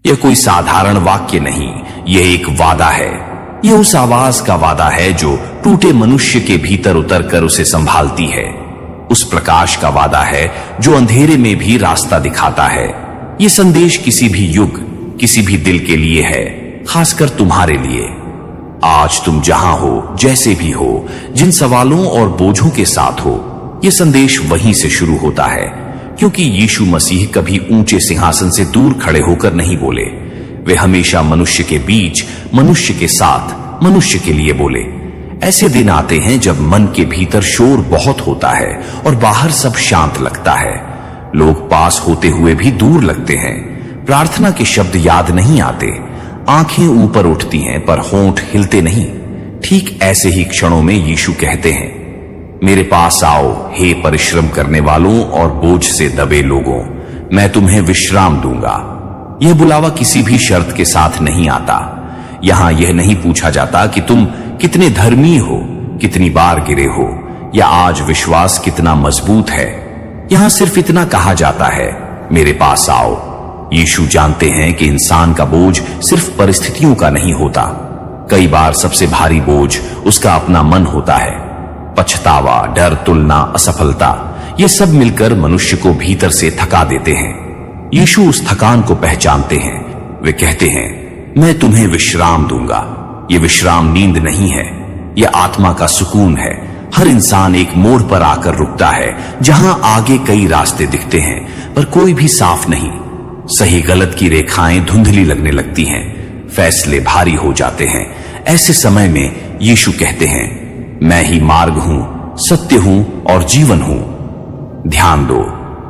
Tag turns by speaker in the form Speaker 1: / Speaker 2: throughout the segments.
Speaker 1: यह कोई साधारण वाक्य नहीं, यह एक वादा है। यह उस आवाज का वादा है जो टूटे मनुष्य के भीतर उतरकर उसे संभालती है। उस प्रकाश का वादा है जो अंधेरे में भी रास्ता दिखाता है। यह संदेश किसी भी युग, किसी भी दिल के लिए है, खासकर तुम्हारे लिए। आज तुम जहां हो, जैसे भी हो, जिन सवालों और बोझों के साथ हो, यह संदेश वहीं से शुरू होता है, क्योंकि यीशु मसीह कभी ऊंचे सिंहासन से दूर खड़े होकर नहीं बोले। वे हमेशा मनुष्य के बीच, मनुष्य के साथ, मनुष्य के लिए बोले। ऐसे दिन आते हैं जब मन के भीतर शोर बहुत होता है और बाहर सब शांत लगता है। लोग पास होते हुए भी दूर लगते हैं। प्रार्थना के शब्द याद नहीं आते, आंखें ऊपर उठती हैं पर होंठ हिलते नहीं। ठीक ऐसे ही क्षणों में यीशु कहते हैं, मेरे पास आओ हे परिश्रम करने वालों और बोझ से दबे लोगों, मैं तुम्हें विश्राम दूंगा। यह बुलावा किसी भी शर्त के साथ नहीं आता। यहां यह नहीं पूछा जाता कि तुम कितने धर्मी हो, कितनी बार गिरे हो, या आज विश्वास कितना मजबूत है। यहां सिर्फ इतना कहा जाता है, मेरे पास आओ। यीशु जानते हैं कि इंसान का बोझ सिर्फ परिस्थितियों का नहीं होता। कई बार सबसे भारी बोझ उसका अपना मन होता है। पछतावा, डर, तुलना, असफलता, ये सब मिलकर मनुष्य को भीतर से थका देते हैं। यीशु उस थकान को पहचानते हैं। वे कहते हैं, मैं तुम्हें विश्राम दूंगा। ये विश्राम नींद नहीं है, यह आत्मा का सुकून है। हर इंसान एक मोड़ पर आकर रुकता है जहां आगे कई रास्ते दिखते हैं पर कोई भी साफ नहीं। सही गलत की रेखाएं धुंधली लगने लगती हैं, फैसले भारी हो जाते हैं। ऐसे समय में यीशु कहते हैं, मैं ही मार्ग हूं, सत्य हूं और जीवन हूं। ध्यान दो,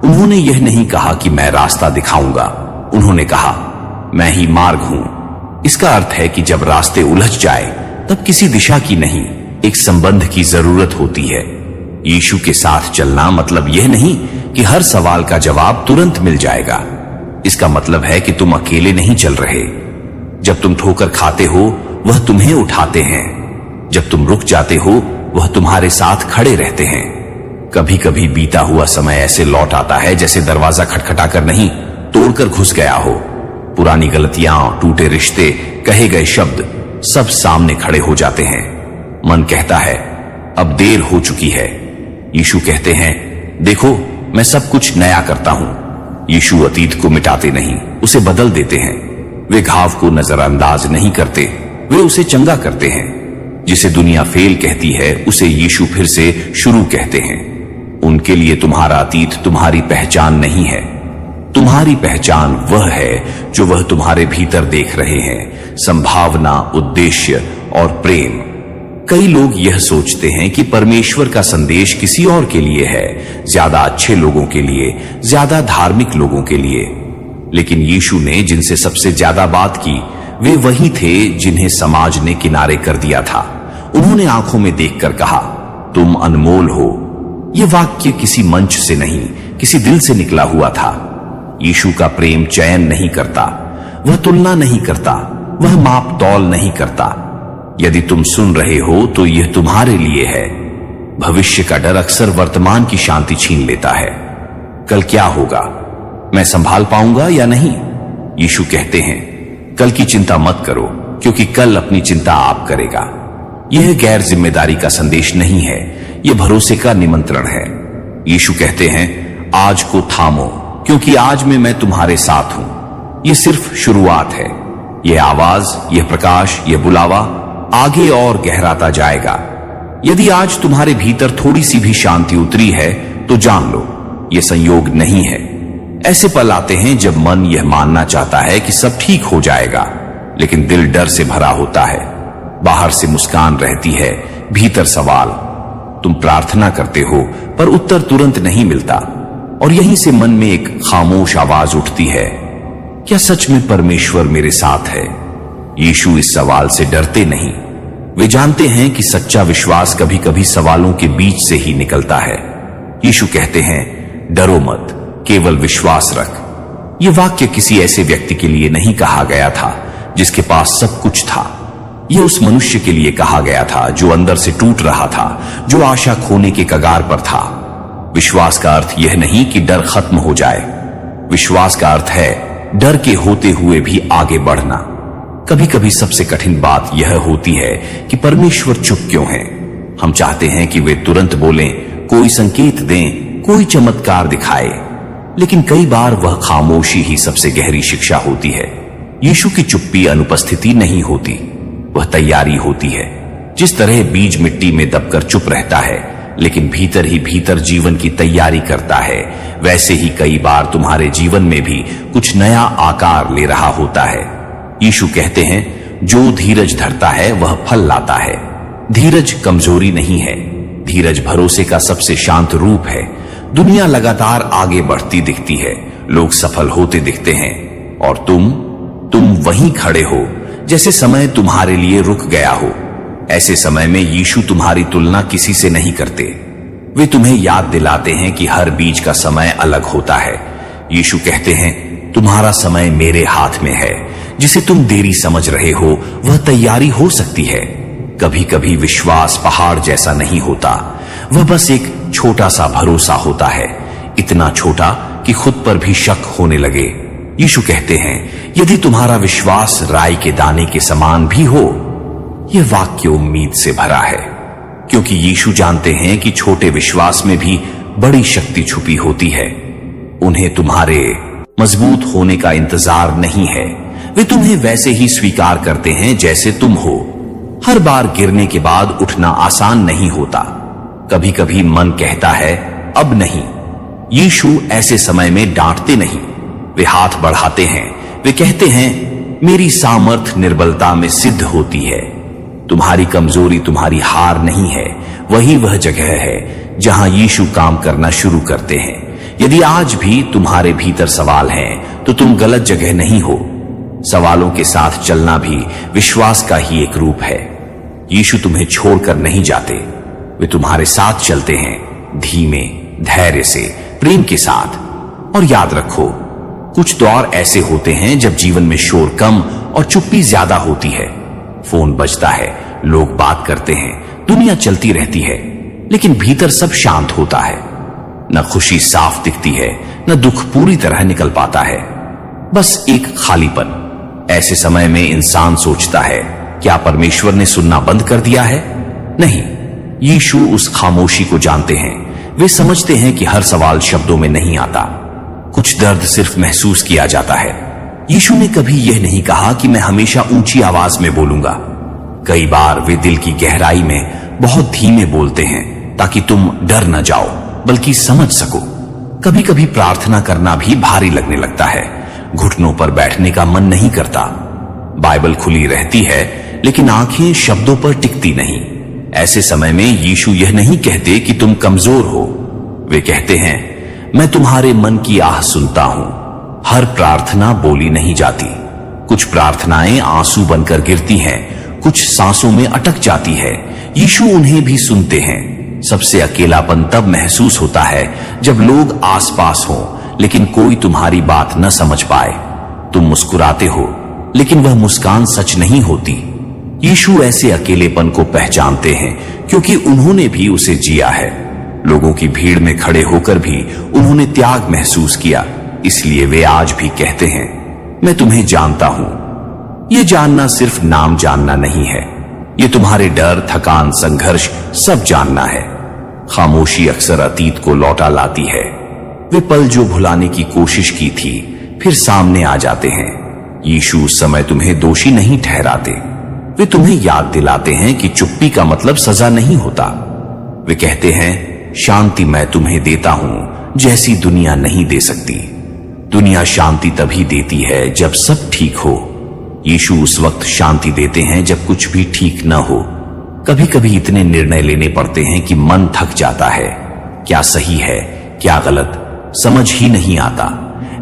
Speaker 1: उन्होंने यह नहीं कहा कि मैं रास्ता दिखाऊंगा, उन्होंने कहा मैं ही मार्ग हूं। इसका अर्थ है कि जब रास्ते उलझ जाए तब किसी दिशा की नहीं, एक संबंध की जरूरत होती है। यीशु के साथ चलना मतलब यह नहीं कि हर सवाल का जवाब तुरंत मिल जाएगा। इसका मतलब है कि तुम अकेले नहीं चल रहे। जब तुम ठोकर खाते हो वह तुम्हें उठाते हैं, जब तुम रुक जाते हो वह तुम्हारे साथ खड़े रहते हैं। कभी कभी बीता हुआ समय ऐसे लौट आता है जैसे दरवाजा खटखटाकर नहीं, तोड़कर घुस गया हो। पुरानी गलतियां, टूटे रिश्ते, कहे गए शब्द सब सामने खड़े हो जाते हैं। मन कहता है अब देर हो चुकी है। यीशु कहते हैं, देखो मैं सब कुछ नया करता हूं। यीशु अतीत को मिटाते नहीं, उसे बदल देते हैं। वे घाव को नजरअंदाज नहीं करते, वे उसे चंगा करते हैं। जिसे दुनिया फेल कहती है उसे यीशु फिर से शुरू कहते हैं। उनके लिए तुम्हारा अतीत तुम्हारी पहचान नहीं है। तुम्हारी पहचान वह है जो वह तुम्हारे भीतर देख रहे हैं, संभावना, उद्देश्य और प्रेम। कई लोग यह सोचते हैं कि परमेश्वर का संदेश किसी और के लिए है, ज्यादा अच्छे लोगों के लिए, ज्यादा धार्मिक लोगों के लिए। लेकिन यीशु ने जिनसे सबसे ज्यादा बात की वे वही थे जिन्हें समाज ने किनारे कर दिया था। उन्होंने आंखों में देखकर कहा, तुम अनमोल हो। यह वाक्य किसी मंच से नहीं, किसी दिल से निकला हुआ था। यीशु का प्रेम चयन नहीं करता, वह तुलना नहीं करता, वह माप तौल नहीं करता। यदि तुम सुन रहे हो तो यह तुम्हारे लिए है। भविष्य का डर अक्सर वर्तमान की शांति छीन लेता है। कल क्या होगा, मैं संभाल पाऊंगा या नहीं? यीशु कहते हैं, कल की चिंता मत करो, क्योंकि कल अपनी चिंता आप करेगा। यह गैर जिम्मेदारी का संदेश नहीं है, यह भरोसे का निमंत्रण है। यीशु कहते हैं, आज को थामो, क्योंकि आज में मैं तुम्हारे साथ हूं। यह सिर्फ शुरुआत है। यह आवाज, यह प्रकाश, यह बुलावा आगे और गहराता जाएगा। यदि आज तुम्हारे भीतर थोड़ी सी भी शांति उतरी है तो जान लो, यह संयोग नहीं है। ऐसे पल आते हैं जब मन यह मानना चाहता है कि सब ठीक हो जाएगा, लेकिन दिल डर से भरा होता है। बाहर से मुस्कान रहती है, भीतर सवाल। तुम प्रार्थना करते हो पर उत्तर तुरंत नहीं मिलता, और यहीं से मन में एक खामोश आवाज उठती है, क्या सच में परमेश्वर मेरे साथ है? यीशु इस सवाल से डरते नहीं। वे जानते हैं कि सच्चा विश्वास कभी कभी सवालों के बीच से ही निकलता है। यीशु कहते हैं, डरो मत, केवल विश्वास रख। यह वाक्य किसी ऐसे व्यक्ति के लिए नहीं कहा गया था जिसके पास सब कुछ था। यह उस मनुष्य के लिए कहा गया था जो अंदर से टूट रहा था, जो आशा खोने के कगार पर था। विश्वास का अर्थ यह नहीं कि डर खत्म हो जाए। विश्वास का अर्थ है डर के होते हुए भी आगे बढ़ना। कभी कभी सबसे कठिन बात यह होती है कि परमेश्वर चुप क्यों है। हम चाहते हैं कि वे तुरंत बोलें, कोई संकेत दें, कोई चमत्कार दिखाए, लेकिन कई बार वह खामोशी ही सबसे गहरी शिक्षा होती है। यीशु की चुप्पी अनुपस्थिति नहीं होती, वह तैयारी होती है। जिस तरह बीज मिट्टी में दबकर चुप रहता है लेकिन भीतर ही भीतर जीवन की तैयारी करता है, वैसे ही कई बार तुम्हारे जीवन में भी कुछ नया आकार ले रहा होता है। यीशु कहते हैं, जो धीरज धरता है वह फल लाता है। धीरज कमजोरी नहीं है, धीरज भरोसे का सबसे शांत रूप है। दुनिया लगातार आगे बढ़ती दिखती है, लोग सफल होते दिखते हैं, और तुम वहीं खड़े हो जैसे समय तुम्हारे लिए रुक गया हो। ऐसे समय में यीशु तुम्हारी तुलना किसी से नहीं करते। वे तुम्हें याद दिलाते हैं कि हर बीज का समय अलग होता है। यीशु कहते हैं, तुम्हारा समय मेरे हाथ में है। जिसे तुम देरी समझ रहे हो वह तैयारी हो सकती है। कभी कभी विश्वास पहाड़ जैसा नहीं होता, वह बस एक छोटा सा भरोसा होता है, इतना छोटा कि खुद पर भी शक होने लगे। यीशु कहते हैं, यदि तुम्हारा विश्वास राई के दाने के समान भी हो। यह वाक्य उम्मीद से भरा है, क्योंकि यीशु जानते हैं कि छोटे विश्वास में भी बड़ी शक्ति छुपी होती है। उन्हें तुम्हारे मजबूत होने का इंतजार नहीं है, वे तुम्हें वैसे ही स्वीकार करते हैं जैसे तुम हो। हर बार गिरने के बाद उठना आसान नहीं होता। कभी कभी मन कहता है अब नहीं। यीशु ऐसे समय में डांटते नहीं, वे हाथ बढ़ाते हैं। वे कहते हैं, मेरी सामर्थ निर्बलता में सिद्ध होती है। तुम्हारी कमजोरी तुम्हारी हार नहीं है, वही वह जगह है जहां यीशु काम करना शुरू करते हैं। यदि आज भी तुम्हारे भीतर सवाल हैं, तो तुम गलत जगह नहीं हो। सवालों के साथ चलना भी विश्वास का ही एक रूप है। यीशु तुम्हें छोड़कर नहीं जाते, वे तुम्हारे साथ चलते हैं, धीमे, धैर्य से, प्रेम के साथ। और याद रखो, कुछ दौर ऐसे होते हैं जब जीवन में शोर कम और चुप्पी ज्यादा होती है। फोन बजता है, लोग बात करते हैं, दुनिया चलती रहती है, लेकिन भीतर सब शांत होता है। न खुशी साफ दिखती है, न दुख पूरी तरह निकल पाता है, बस एक खालीपन। ऐसे समय में इंसान सोचता है, क्या परमेश्वर ने सुनना बंद कर दिया है? नहीं, यीशु उस खामोशी को जानते हैं। वे समझते हैं कि हर सवाल शब्दों में नहीं आता, कुछ दर्द सिर्फ महसूस किया जाता है। यीशु ने कभी यह नहीं कहा कि मैं हमेशा ऊंची आवाज में बोलूंगा। कई बार वे दिल की गहराई में बहुत धीमे बोलते हैं, ताकि तुम डर न जाओ बल्कि समझ सको। कभी कभी प्रार्थना करना भी भारी लगने लगता है, घुटनों पर बैठने का मन नहीं करता। बाइबल खुली रहती है, लेकिन आंखें शब्दों पर टिकती नहीं। ऐसे समय में यीशु यह नहीं कहते कि तुम कमजोर हो, वे कहते हैं, मैं तुम्हारे मन की आह सुनता हूं। हर प्रार्थना बोली नहीं जाती, कुछ प्रार्थनाएं आंसू बनकर गिरती हैं, कुछ सांसों में अटक जाती है। यीशु उन्हें भी सुनते हैं। सबसे अकेलापन तब महसूस होता है जब लोग आसपास हों, लेकिन कोई तुम्हारी बात न समझ पाए। तुम मुस्कुराते हो, लेकिन वह मुस्कान सच नहीं होती। यीशु ऐसे अकेलेपन को पहचानते हैं, क्योंकि उन्होंने भी उसे जिया है। लोगों की भीड़ में खड़े होकर भी उन्होंने त्याग महसूस किया, इसलिए वे आज भी कहते हैं, मैं तुम्हें जानता हूं। यह जानना सिर्फ नाम जानना नहीं है, यह तुम्हारे डर, थकान, संघर्ष सब जानना है। खामोशी अक्सर अतीत को लौटा लाती है। वे पल जो भुलाने की कोशिश की थी फिर सामने आ जाते हैं। यीशु उस समय तुम्हें दोषी नहीं ठहराते, वे तुम्हें याद दिलाते हैं कि चुप्पी का मतलब सजा नहीं होता। वे कहते हैं, शांति मैं तुम्हें देता हूं जैसी दुनिया नहीं दे सकती। दुनिया शांति तभी देती है जब सब ठीक हो। यीशु उस वक्त शांति देते हैं जब कुछ भी ठीक न हो। कभी कभी इतने निर्णय लेने पड़ते हैं कि मन थक जाता है, क्या सही है क्या गलत समझ ही नहीं आता।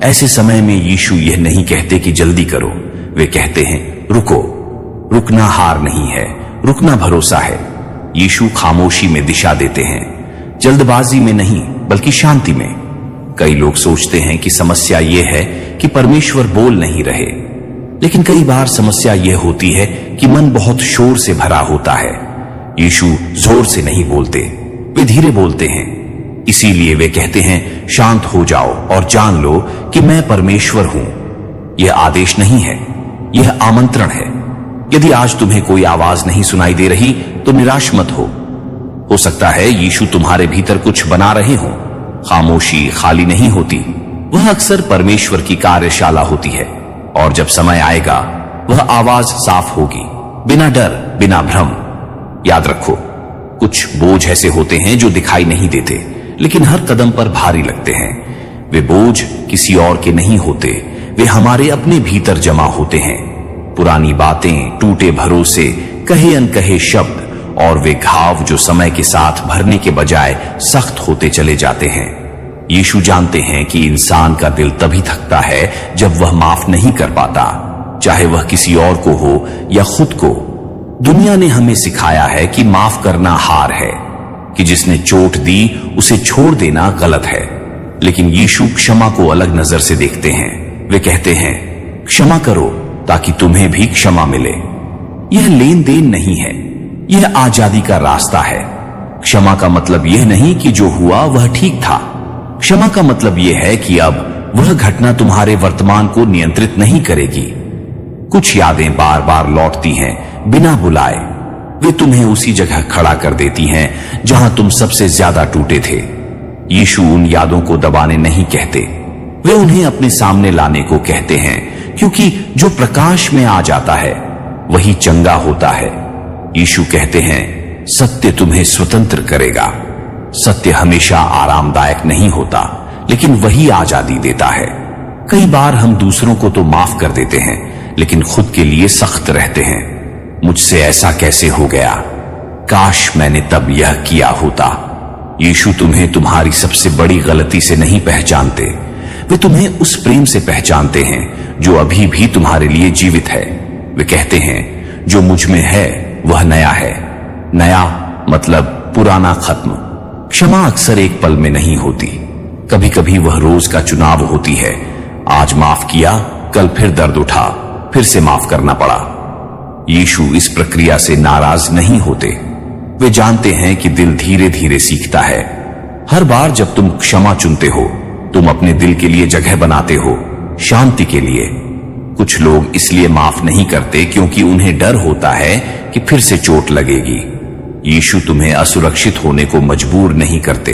Speaker 1: ऐसे समय में यीशु यह नहीं कहते कि जल्दी करो, वे कहते हैं रुको। रुकना हार नहीं है, रुकना भरोसा है। यीशु खामोशी में दिशा देते हैं, जल्दबाजी में नहीं बल्कि शांति में। कई लोग सोचते हैं कि समस्या यह है कि परमेश्वर बोल नहीं रहे, लेकिन कई बार समस्या यह होती है कि मन बहुत शोर से भरा होता है। यीशु जोर से नहीं बोलते, वे धीरे बोलते हैं। इसीलिए वे कहते हैं, शांत हो जाओ और जान लो कि मैं परमेश्वर हूं। यह आदेश नहीं है, यह आमंत्रण है। यदि आज तुम्हें कोई आवाज नहीं सुनाई दे रही तो निराश मत हो सकता है यीशु तुम्हारे भीतर कुछ बना रहे हो। खामोशी खाली नहीं होती, वह अक्सर परमेश्वर की कार्यशाला होती है, और जब समय आएगा वह आवाज साफ होगी, बिना डर, बिना भ्रम। याद रखो, कुछ बोझ ऐसे होते हैं जो दिखाई नहीं देते लेकिन हर कदम पर भारी लगते हैं। वे बोझ किसी और के नहीं होते, वे हमारे अपने भीतर जमा होते हैं। पुरानी बातें, टूटे भरोसे, कहे अनकहे शब्द और वे घाव जो समय के साथ भरने के बजाय सख्त होते चले जाते हैं। यीशु जानते हैं कि इंसान का दिल तभी थकता है जब वह माफ नहीं कर पाता, चाहे वह किसी और को हो या खुद को। दुनिया ने हमें सिखाया है कि माफ करना हार है, कि जिसने चोट दी उसे छोड़ देना गलत है। लेकिन यीशु क्षमा को अलग नजर से देखते हैं। वे कहते हैं, क्षमा करो ताकि तुम्हें भी क्षमा मिले। यह लेन देन नहीं है, यह आजादी का रास्ता है। क्षमा का मतलब यह नहीं कि जो हुआ वह ठीक था। क्षमा का मतलब यह है कि अब वह घटना तुम्हारे वर्तमान को नियंत्रित नहीं करेगी। कुछ यादें बार बार लौटती हैं बिना बुलाए। वे तुम्हें उसी जगह खड़ा कर देती हैं जहां तुम सबसे ज्यादा टूटे थे। यीशु उन यादों को दबाने नहीं कहते, वे उन्हें अपने सामने लाने को कहते हैं, क्योंकि जो प्रकाश में आ जाता है वही चंगा होता है। यीशु कहते हैं, सत्य तुम्हें स्वतंत्र करेगा। सत्य हमेशा आरामदायक नहीं होता, लेकिन वही आजादी देता है। कई बार हम दूसरों को तो माफ कर देते हैं लेकिन खुद के लिए सख्त रहते हैं। मुझसे ऐसा कैसे हो गया, काश मैंने तब यह किया होता। यीशु तुम्हें तुम्हारी सबसे बड़ी गलती से नहीं पहचानते, वे तुम्हें उस प्रेम से पहचानते हैं जो अभी भी तुम्हारे लिए जीवित है। वे कहते हैं, जो मुझ में है वह नया है। नया मतलब पुराना खत्म। क्षमा अक्सर एक पल में नहीं होती, कभी कभी वह रोज का चुनाव होती है। आज माफ किया, कल फिर दर्द उठा, फिर से माफ करना पड़ा। यीशु इस प्रक्रिया से नाराज नहीं होते। वे जानते हैं कि दिल धीरे धीरे सीखता है। हर बार जब तुम क्षमा चुनते हो, तुम अपने दिल के लिए जगह बनाते हो, शांति के लिए। कुछ लोग इसलिए माफ नहीं करते क्योंकि उन्हें डर होता है कि फिर से चोट लगेगी। यीशु तुम्हें असुरक्षित होने को मजबूर नहीं करते,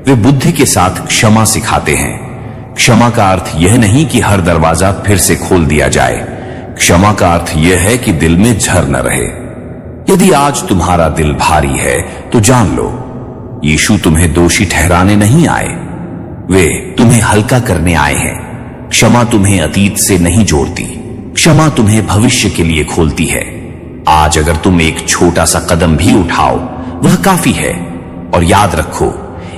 Speaker 1: वे बुद्धि के साथ क्षमा सिखाते हैं। क्षमा का अर्थ यह नहीं कि हर दरवाजा फिर से खोल दिया जाए। क्षमा का अर्थ यह है कि दिल में झर न रहे। यदि आज तुम्हारा दिल भारी है तो जान लो, यीशु तुम्हें दोषी ठहराने नहीं आए, वे तुम्हें हल्का करने आए हैं। क्षमा तुम्हें अतीत से नहीं जोड़ती, क्षमा तुम्हें भविष्य के लिए खोलती है। आज अगर तुम एक छोटा सा कदम भी उठाओ, वह काफी है। और याद रखो,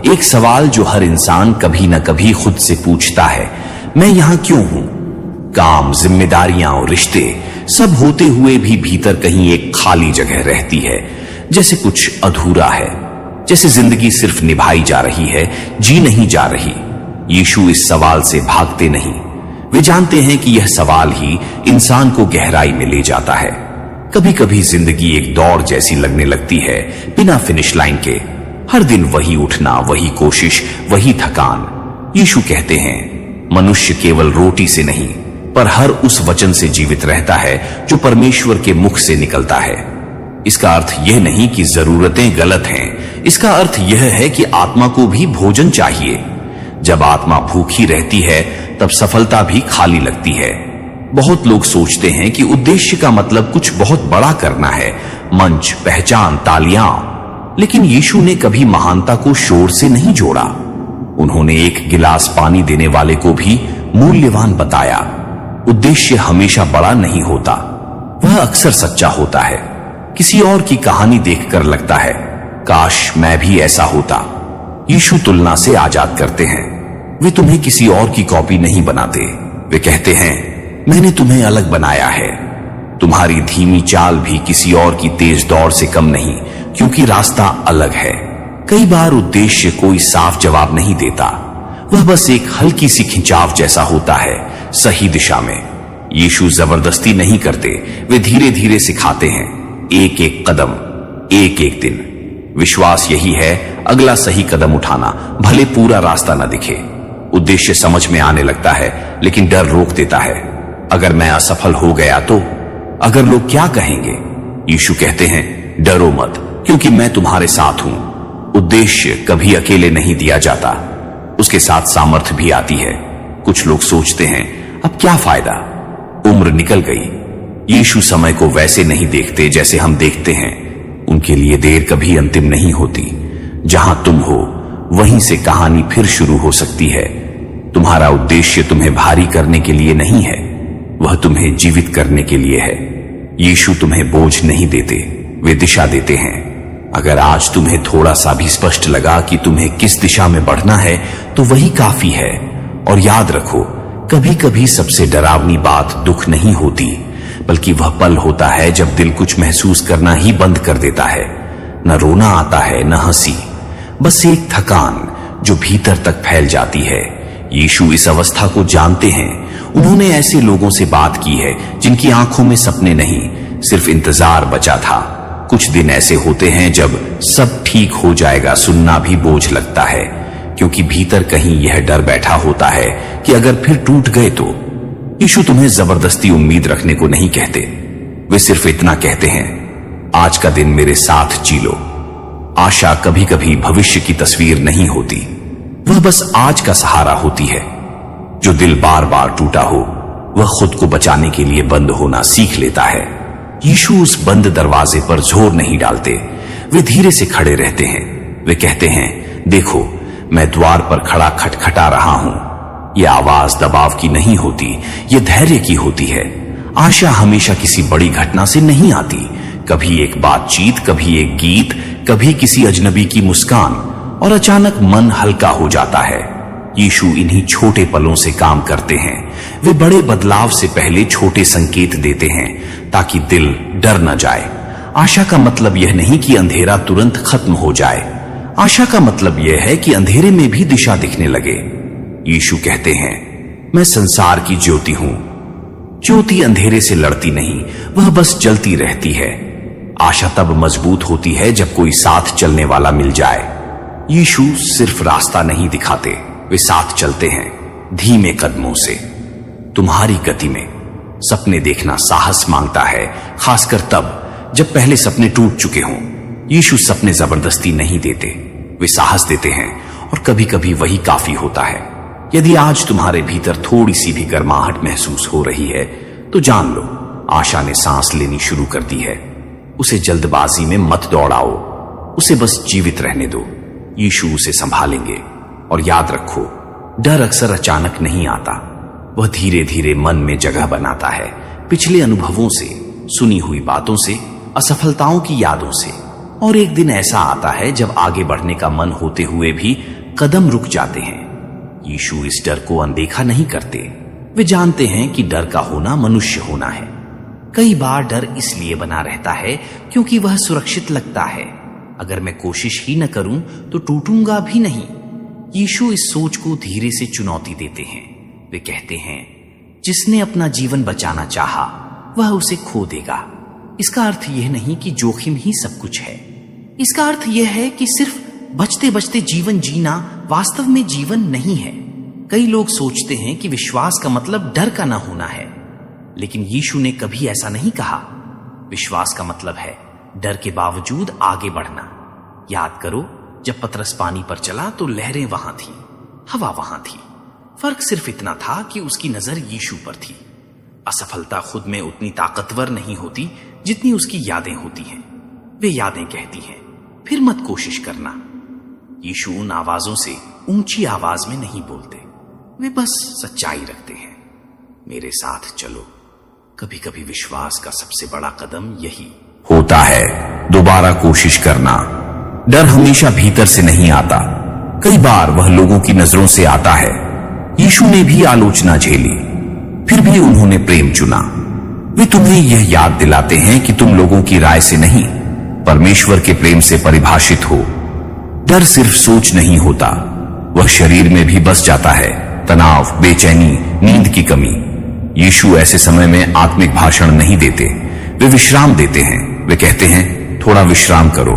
Speaker 1: एक सवाल जो हर इंसान कभी न कभी खुद से पूछता है, मैं यहां क्यों हूं? काम, जिम्मेदारियां और रिश्ते सब होते हुए भी भीतर कहीं एक खाली जगह रहती है, जैसे कुछ अधूरा है, जैसे जिंदगी सिर्फ निभाई जा रही है, जी नहीं जा रही। यीशु इस सवाल से भागते नहीं, वे जानते हैं कि यह सवाल ही इंसान को गहराई में ले जाता है। कभी कभी जिंदगी एक दौड़ जैसी लगने लगती है, बिना फिनिश लाइन के। हर दिन वही उठना, वही कोशिश, वही थकान। यीशु कहते हैं, मनुष्य केवल रोटी से नहीं पर हर उस वचन से जीवित रहता है जो परमेश्वर के मुख से निकलता है। इसका अर्थ यह नहीं कि जरूरतें गलत हैं, इसका अर्थ यह है कि आत्मा को भी भोजन चाहिए। जब आत्मा भूखी रहती है तब सफलता भी खाली लगती है। बहुत लोग सोचते हैं कि उद्देश्य का मतलब कुछ बहुत बड़ा करना है, मंच, पहचान, तालियां। लेकिन यीशु ने कभी महानता को शोर से नहीं जोड़ा। उन्होंने एक गिलास पानी देने वाले को भी मूल्यवान बताया। उद्देश्य हमेशा बड़ा नहीं होता, वह अक्सर सच्चा होता है। किसी और की कहानी देखकर लगता है, काश मैं भी ऐसा होता। यीशु तुलना से आजाद करते हैं, वे तुम्हें किसी और की कॉपी नहीं बनाते। वे कहते हैं, मैंने तुम्हें अलग बनाया है। तुम्हारी धीमी चाल भी किसी और की तेज दौड़ से कम नहीं, क्योंकि रास्ता अलग है। कई बार उद्देश्य कोई साफ जवाब नहीं देता, वह बस एक हल्की सी खिंचाव जैसा होता है, सही दिशा में। यीशु जबरदस्ती नहीं करते, वे धीरे धीरे सिखाते हैं, एक एक कदम, एक एक दिन। विश्वास यही है, अगला सही कदम उठाना, भले पूरा रास्ता न दिखे। उद्देश्य समझ में आने लगता है, लेकिन डर रोक देता है। अगर मैं असफल हो गया तो? अगर लोग क्या कहेंगे? यीशु कहते हैं, डरो मत, क्योंकि मैं तुम्हारे साथ हूं। उद्देश्य कभी अकेले नहीं दिया जाता, उसके साथ सामर्थ्य भी आती है। कुछ लोग सोचते हैं, अब क्या फायदा, उम्र निकल गई। यीशु समय को वैसे नहीं देखते जैसे हम देखते हैं। उनके लिए देर कभी अंतिम नहीं होती। जहां तुम हो वहीं से कहानी फिर शुरू हो सकती है। तुम्हारा उद्देश्य तुम्हें भारी करने के लिए नहीं है, वह तुम्हें जीवित करने के लिए है। यीशु तुम्हें बोझ नहीं देते, वे दिशा देते हैं। अगर आज तुम्हें थोड़ा सा भी स्पष्ट लगा कि तुम्हें किस दिशा में बढ़ना है, तो वही काफी है। और याद रखो, कभी कभी सबसे डरावनी बात दुख नहीं होती, बल्कि वह पल होता है जब दिल कुछ महसूस करना ही बंद कर देता है। न रोना आता है, न हंसी, बस एक थकान जो भीतर तक फैल जाती है। यीशु इस अवस्था को जानते हैं। उन्होंने ऐसे लोगों से बात की है जिनकी आंखों में सपने नहीं, सिर्फ इंतजार बचा था। कुछ दिन ऐसे होते हैं जब सब ठीक हो जाएगा सुनना भी बोझ लगता है, क्योंकि भीतर कहीं यह डर बैठा होता है कि अगर फिर टूट गए तो। यीशु तुम्हें जबरदस्ती उम्मीद रखने को नहीं कहते, वे सिर्फ इतना कहते हैं, आज का दिन मेरे साथ जी लो। आशा कभी कभी भविष्य की तस्वीर नहीं होती, वह बस आज का सहारा होती है। जो दिल बार बार टूटा हो, वह खुद को बचाने के लिए बंद होना सीख लेता है। यीशु उस बंद दरवाजे पर जोर नहीं डालते, वे धीरे से खड़े रहते हैं। वे कहते हैं, देखो मैं द्वार पर खड़ा खटखटा रहा हूं। यह आवाज दबाव की नहीं होती, यह धैर्य की होती है। आशा हमेशा किसी बड़ी घटना से नहीं आती, कभी एक बातचीत, कभी एक गीत, कभी किसी अजनबी की मुस्कान, और अचानक मन हल्का हो जाता है। यीशु इन्हीं छोटे पलों से काम करते हैं। वे बड़े बदलाव से पहले छोटे संकेत देते हैं ताकि दिल डर न जाए। आशा का मतलब यह नहीं कि अंधेरा तुरंत खत्म हो जाए, आशा का मतलब यह है कि अंधेरे में भी दिशा दिखने लगे। यीशु कहते हैं, मैं संसार की ज्योति हूं। ज्योति अंधेरे से लड़ती नहीं, वह बस जलती रहती है। आशा तब मजबूत होती है जब कोई साथ चलने वाला मिल जाए। यीशु सिर्फ रास्ता नहीं दिखाते, वे साथ चलते हैं, धीमे कदमों से, तुम्हारी गति में। सपने देखना साहस मांगता है, खासकर तब जब पहले सपने टूट चुके हों। यीशु सपने जबरदस्ती नहीं देते, वे साहस देते हैं, और कभी कभी वही काफी होता है। यदि आज तुम्हारे भीतर थोड़ी सी भी गर्माहट महसूस हो रही है, तो जान लो, आशा ने सांस लेनी शुरू कर दी है। उसे जल्दबाजी में मत दौड़ाओ, उसे बस जीवित रहने दो। यीशु उसे संभालेंगे। और याद रखो, डर अक्सर अचानक नहीं आता, वह धीरे धीरे मन में जगह बनाता है, पिछले अनुभवों से, सुनी हुई बातों से, असफलताओं की यादों से। और एक दिन ऐसा आता है जब आगे बढ़ने का मन होते हुए भी कदम रुक जाते हैं। यीशु इस डर को अनदेखा नहीं करते, वे जानते हैं कि डर का होना मनुष्य होना है। कई बार डर इसलिए बना रहता है क्योंकि वह सुरक्षित लगता है। अगर मैं कोशिश ही न करूं तो टूटूंगा भी नहीं। यीशु इस सोच को धीरे से चुनौती देते हैं। वे कहते हैं, जिसने अपना जीवन बचाना चाहा, वह उसे खो देगा। इसका अर्थ यह नहीं कि जोखिम ही सब कुछ है। इसका अर्थ यह है कि सिर्फ बचते बचते जीवन जीना वास्तव में जीवन नहीं है। कई लोग सोचते हैं कि विश्वास का मतलब डर का ना होना है, लेकिन यीशु ने कभी ऐसा नहीं कहा। विश्वास का मतलब है डर के बावजूद आगे बढ़ना। याद करो, जब पतरस पानी पर चला तो लहरें वहां थी, हवा वहां थी। फर्क सिर्फ इतना था कि उसकी नजर यीशु पर थी। असफलता खुद में उतनी ताकतवर नहीं होती जितनी उसकी यादें होती हैं। वे यादें कहती हैं, फिर मत कोशिश करना। यीशु उन आवाजों से ऊंची आवाज में नहीं बोलते, वे बस सच्चाई रखते हैं। मेरे साथ चलो। कभी कभी विश्वास का सबसे बड़ा कदम यही होता है, दोबारा कोशिश करना। डर हमेशा भीतर से नहीं आता, कई बार वह लोगों की नजरों से आता है। यीशु ने भी आलोचना झेली, फिर भी उन्होंने प्रेम चुना। वे तुम्हें यह याद दिलाते हैं कि तुम लोगों की राय से नहीं, परमेश्वर के प्रेम से परिभाषित हो। डर सिर्फ सोच नहीं होता, वह शरीर में भी बस जाता है। तनाव, बेचैनी, नींद की कमी। यीशु ऐसे समय में आत्मिक भाषण नहीं देते, वे विश्राम देते हैं। वे कहते हैं, थोड़ा विश्राम करो।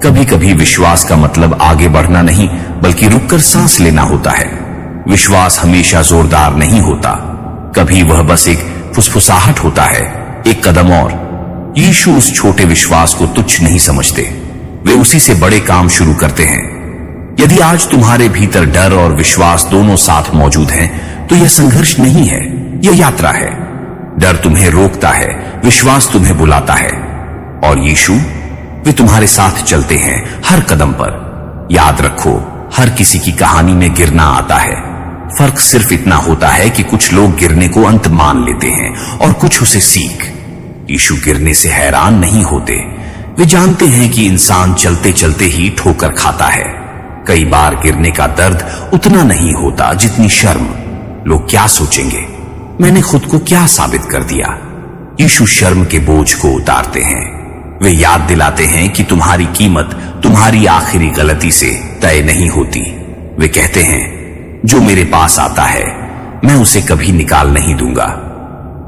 Speaker 1: कभी कभी विश्वास का मतलब आगे बढ़ना नहीं, बल्कि रुककर सांस लेना होता है। विश्वास हमेशा जोरदार नहीं होता, कभी वह बस एक फुसफुसाहट होता है, एक कदम और। यीशु उस छोटे विश्वास को तुच्छ नहीं समझते, वे उसी से बड़े काम शुरू करते हैं। यदि आज तुम्हारे भीतर डर और विश्वास दोनों साथ मौजूद हैं, तो यह संघर्ष नहीं है, यह यात्रा है। डर तुम्हें रोकता है, विश्वास तुम्हें बुलाता है, और यीशु वे तुम्हारे साथ चलते हैं हर कदम पर। याद रखो, हर किसी की कहानी में गिरना आता है। फर्क सिर्फ इतना होता है कि कुछ लोग गिरने को अंत मान लेते हैं और कुछ उसे सीख। यीशु गिरने से हैरान नहीं होते, वे जानते हैं कि इंसान चलते चलते ही ठोकर खाता है। कई बार गिरने का दर्द उतना नहीं होता जितनी शर्म। लोग क्या सोचेंगे, मैंने खुद को क्या साबित कर दिया। यीशु शर्म के बोझ को उतारते हैं। वे याद दिलाते हैं कि तुम्हारी कीमत तुम्हारी आखिरी गलती से तय नहीं होती। वे कहते हैं, जो मेरे पास आता है मैं उसे कभी निकाल नहीं दूंगा।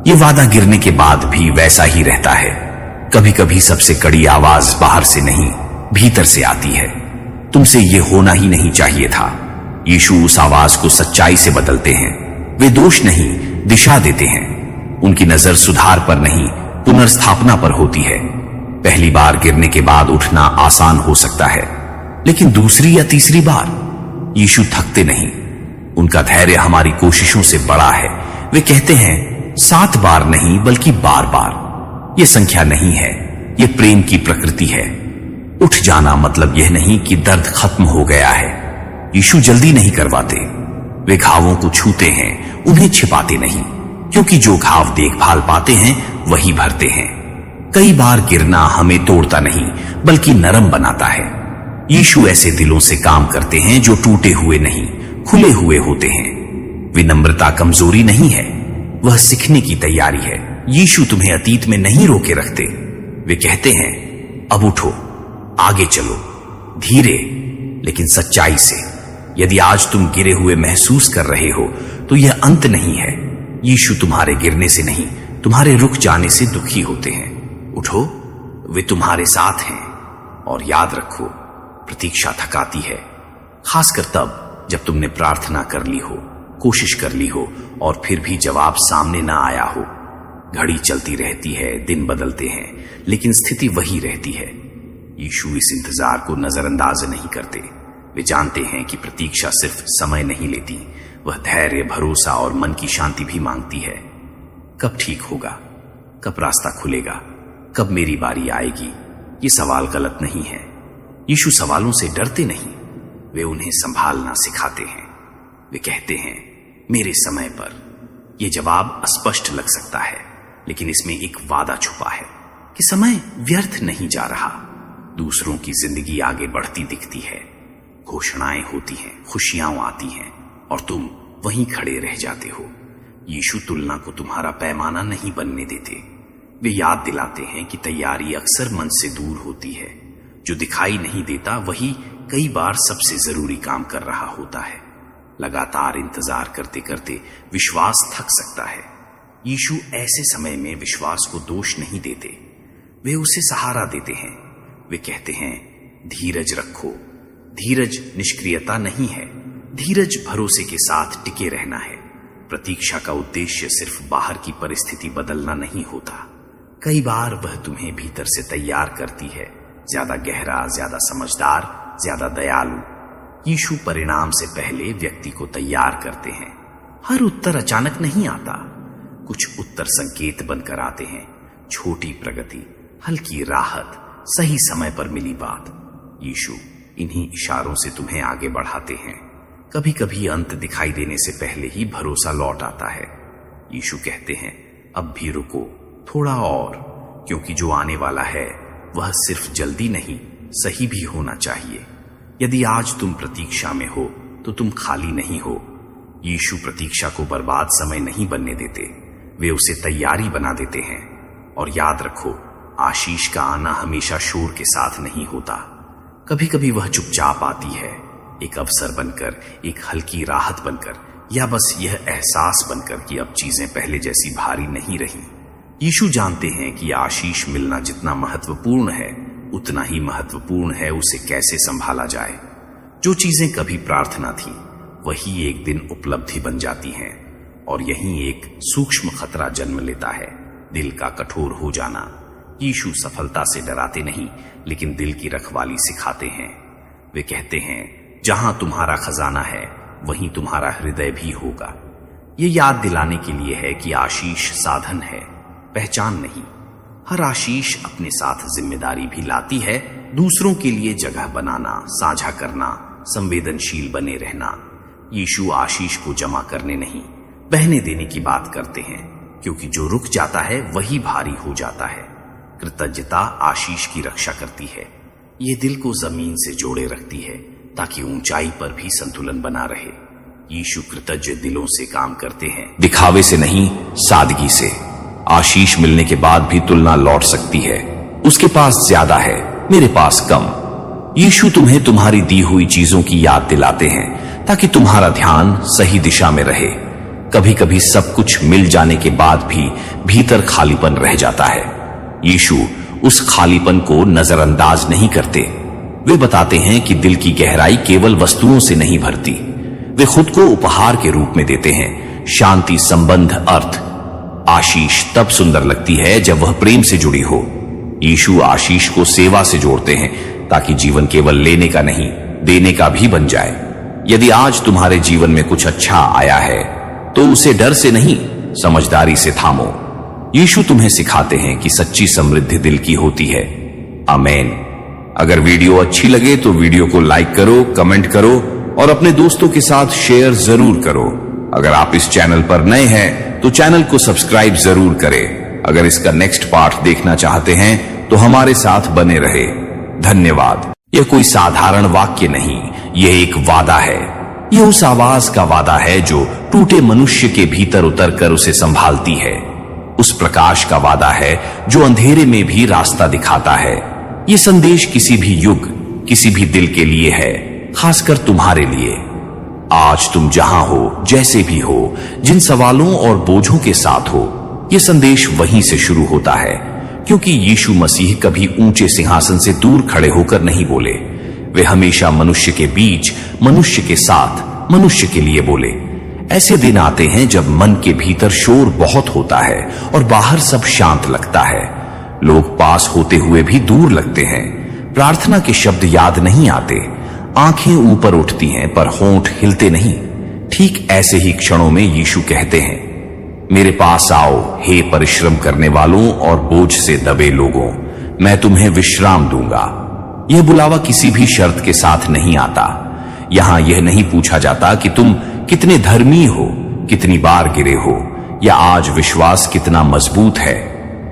Speaker 1: ये वादा गिरने के बाद भी वैसा ही रहता है। कभी कभी सबसे कड़ी आवाज बाहर से नहीं, भीतर से आती है, तुमसे ये होना ही नहीं चाहिए था। यीशु उस आवाज को सच्चाई से बदलते हैं। वे दोष नहीं, दिशा देते हैं। उनकी नजर सुधार पर नहीं, पुनर्स्थापना पर होती है। पहली बार गिरने के बाद उठना आसान हो सकता है, लेकिन दूसरी या तीसरी बार यीशु थकते नहीं। उनका धैर्य हमारी कोशिशों से बड़ा है। वे कहते हैं, 7 बार नहीं बल्कि बार बार। यह संख्या नहीं है, यह प्रेम की प्रकृति है। उठ जाना मतलब यह नहीं कि दर्द खत्म हो गया है। यीशु जल्दी नहीं करवाते, वे घावों को छूते हैं, उन्हें छिपाते नहीं, क्योंकि जो घाव देखभाल पाते हैं वही भरते हैं। कई बार गिरना हमें तोड़ता नहीं बल्कि नरम बनाता है। यीशु ऐसे दिलों से काम करते हैं जो टूटे हुए नहीं, खुले हुए होते हैं। विनम्रता कमजोरी नहीं है, वह सीखने की तैयारी है। यीशु तुम्हें अतीत में नहीं रोके रखते। वे कहते हैं, अब उठो, आगे चलो, धीरे लेकिन सच्चाई से। यदि आज तुम गिरे हुए महसूस कर रहे हो तो यह अंत नहीं है। यीशु तुम्हारे गिरने से नहीं, तुम्हारे रुक जाने से दुखी होते हैं। उठो, वे तुम्हारे साथ हैं। और याद रखो, प्रतीक्षा थकाती है, खासकर तब जब तुमने प्रार्थना कर ली हो, कोशिश कर ली हो और फिर भी जवाब सामने ना आया हो। घड़ी चलती रहती है, दिन बदलते हैं, लेकिन स्थिति वही रहती है। यीशु इस इंतजार को नजरअंदाज नहीं करते। वे जानते हैं कि प्रतीक्षा सिर्फ समय नहीं लेती, वह धैर्य, भरोसा और मन की शांति भी मांगती है। कब ठीक होगा, कब रास्ता खुलेगा, कब मेरी बारी आएगी, ये सवाल गलत नहीं है। यीशु सवालों से डरते नहीं, वे उन्हें संभालना सिखाते हैं। वे कहते हैं, मेरे समय पर। यह जवाब अस्पष्ट लग सकता है, लेकिन इसमें एक वादा छुपा है कि समय व्यर्थ नहीं जा रहा। दूसरों की जिंदगी आगे बढ़ती दिखती है, घोषणाएं होती हैं, खुशियां आती हैं और तुम वहीं खड़े रह जाते हो। यीशु तुलना को तुम्हारा पैमाना नहीं बनने देते। वे याद दिलाते हैं कि तैयारी अक्सर मन से दूर होती है। जो दिखाई नहीं देता वही कई बार सबसे जरूरी काम कर रहा होता है। लगातार इंतजार करते करते विश्वास थक सकता है। यीशु ऐसे समय में विश्वास को दोष नहीं देते, वे उसे सहारा देते हैं। वे कहते हैं, धीरज रखो। धीरज निष्क्रियता नहीं है, धीरज भरोसे के साथ टिके रहना है। प्रतीक्षा का उद्देश्य सिर्फ बाहर की परिस्थिति बदलना नहीं होता, कई बार वह तुम्हें भीतर से तैयार करती है, ज्यादा गहरा, ज्यादा समझदार, ज्यादा दयालु। यीशु परिणाम से पहले व्यक्ति को तैयार करते हैं। हर उत्तर अचानक नहीं आता, कुछ उत्तर संकेत बनकर आते हैं। छोटी प्रगति, हल्की राहत, सही समय पर मिली बात। यीशु इन्हीं इशारों से तुम्हें आगे बढ़ाते हैं। कभी कभी अंत दिखाई देने से पहले ही भरोसा लौट आता है। यीशु कहते हैं, अब भी रुको, थोड़ा और, क्योंकि जो आने वाला है वह सिर्फ जल्दी नहीं, सही भी होना चाहिए। यदि आज तुम प्रतीक्षा में हो तो तुम खाली नहीं हो। यीशु प्रतीक्षा को बर्बाद समय नहीं बनने देते, वे उसे तैयारी बना देते हैं। और याद रखो, आशीष का आना हमेशा शोर के साथ नहीं होता। कभी कभी वह चुपचाप आती है, एक अवसर बनकर, एक हल्की राहत बनकर, या बस यह एहसास बनकर कि अब चीजें पहले जैसी भारी नहीं रही। यीशु जानते हैं कि आशीष मिलना जितना महत्वपूर्ण है, उतना ही महत्वपूर्ण है उसे कैसे संभाला जाए। जो चीजें कभी प्रार्थना थी वही एक दिन उपलब्धि बन जाती हैं। और यहीं एक सूक्ष्म खतरा जन्म लेता है, दिल का कठोर हो जाना। यीशु सफलता से डराते नहीं, लेकिन दिल की रखवाली सिखाते हैं। वे कहते हैं, जहां तुम्हारा खजाना है वहीं तुम्हारा हृदय भी होगा। ये याद दिलाने के लिए है कि आशीष साधन है, पहचान नहीं। हर आशीष अपने साथ जिम्मेदारी भी लाती है, दूसरों के लिए जगह बनाना, साझा करना, संवेदनशील बने रहना। यीशु आशीष को जमा करने नहीं, बहने देने की बात करते हैं, क्योंकि जो रुक जाता है वही भारी हो जाता है। कृतज्ञता आशीष की रक्षा करती है। ये दिल को जमीन से जोड़े रखती है, ताकि ऊंचाई पर भी संतुलन बना रहे। यीशु कृतज्ञ दिलों से काम करते हैं, दिखावे से नहीं, सादगी से। आशीष मिलने के बाद भी तुलना लौट सकती है, उसके पास ज्यादा है, मेरे पास कम। यीशु तुम्हें तुम्हारी दी हुई चीजों की याद दिलाते हैं, ताकि तुम्हारा ध्यान सही दिशा में रहे। कभी कभी सब कुछ मिल जाने के बाद भी भीतर खालीपन रह जाता है। यीशु उस खालीपन को नजरअंदाज नहीं करते। वे बताते हैं कि दिल की गहराई केवल वस्तुओं से नहीं भरती। वे खुद को उपहार के रूप में देते हैं, शांति, संबंध, अर्थ। आशीष तब सुंदर लगती है जब वह प्रेम से जुड़ी हो। यीशु आशीष को सेवा से जोड़ते हैं, ताकि जीवन केवल लेने का नहीं, देने का भी बन जाए। यदि आज तुम्हारे जीवन में कुछ अच्छा आया है, तो उसे डर से नहीं, समझदारी से थामो। यीशु तुम्हें सिखाते हैं कि सच्ची समृद्धि दिल की होती है। आमीन। अगर वीडियो अच्छी लगे तो वीडियो को लाइक करो, कमेंट करो और अपने दोस्तों के साथ शेयर जरूर करो। अगर आप इस चैनल पर नए हैं तो चैनल को सब्सक्राइब जरूर करें। अगर इसका नेक्स्ट पार्ट देखना चाहते हैं तो हमारे साथ बने रहे। धन्यवाद। यह कोई साधारण वाक्य नहीं, यह एक वादा है। यह उस आवाज का वादा है जो टूटे मनुष्य के भीतर उतरकर उसे संभालती है। उस प्रकाश का वादा है जो अंधेरे में भी रास्ता दिखाता है। ये संदेश किसी भी युग, किसी भी दिल के लिए है, खासकर तुम्हारे लिए। आज तुम जहां हो, जैसे भी हो, जिन सवालों और बोझों के साथ हो, यह संदेश वहीं से शुरू होता है, क्योंकि यीशु मसीह कभी ऊंचे सिंहासन से दूर खड़े होकर नहीं बोले। वे हमेशा मनुष्य के बीच, मनुष्य के साथ, मनुष्य के लिए बोले। ऐसे दिन आते हैं जब मन के भीतर शोर बहुत होता है और बाहर सब शांत लगता है। लोग पास होते हुए भी दूर लगते हैं। प्रार्थना के शब्द याद नहीं आते, आंखें ऊपर उठती हैं पर होंठ हिलते नहीं। ठीक ऐसे ही क्षणों में यीशु कहते हैं, मेरे पास आओ हे परिश्रम करने वालों और बोझ से दबे लोगों, मैं तुम्हें विश्राम दूंगा। यह बुलावा किसी भी शर्त के साथ नहीं आता। यहां यह नहीं पूछा जाता कि तुम कितने धर्मी हो, कितनी बार गिरे हो, या आज विश्वास कितना मजबूत है।